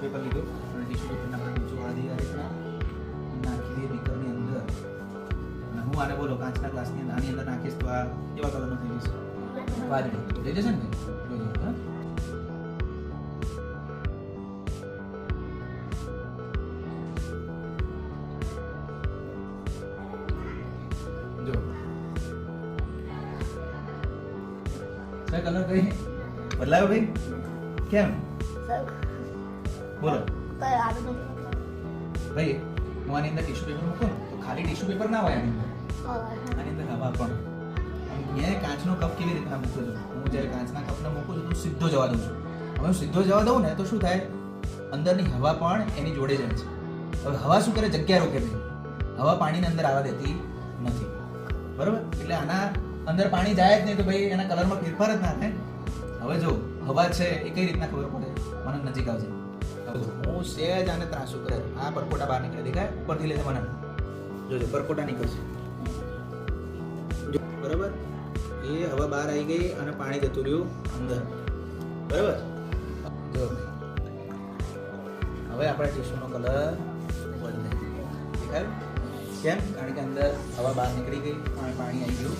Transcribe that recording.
Paper લીધું અને tissue પેપરના પર બીજું આધી આ રીતના નાખી દઈએ બીકરની અંદર. અને હું આને બોલો કાચના ગ્લાસની અંદર આની અંદર નાખીશ તો આ કેવા કલરનો થઈ જશે? વાદળી. થઈ જશે ને જોજો. હા જો કલર કઈ બદલાયો ભાઈ? કેમ બોલો ભાઈ? હું આની અંદર ટીશ્યુ પેપર મૂકું ને તો ખાલી ટીશ્યુ પેપર ના હોય આની અંદર હવા પણ. મેં કાચનો કપ કેવી રીતના મૂકું છું? હું જ્યારે કાચના કપને મૂકું છું તો સીધો જવા દઉં છું. હવે હું સીધો જવા દઉં ને તો શું થાય? અંદરની હવા પણ એની જોડે જાય છે. હવે હવા શું કરે? જગ્યા રોકે ભાઈ. હવા પાણીની અંદર આવવા દેતી નથી, બરોબર? એટલે આના અંદર પાણી જાય જ નહીં તો ભાઈ એના કલરમાં ફેરફાર જ ના થાય. હવે જો હવા છે એ કઈ રીતના ખબર પડે? મને નજીક આવશે. હું સહેજ આને ત્રાસું કરે, આ પરપોટા બહાર નીકળે, દેખાય? ઉપરથી લેજે મને. જોજો પરપોટા નીકળશે, બરાબર? એ હવા બહાર આવી ગઈ અને પાણી જતું રહ્યું અંદર, બરાબર? જો હવે આપણા ટીશ્યુનો કલર બદલાય, દેખાય? કેમ? કારણ કે અંદર હવા બહાર નીકળી ગઈ અને પાણી આવી ગયું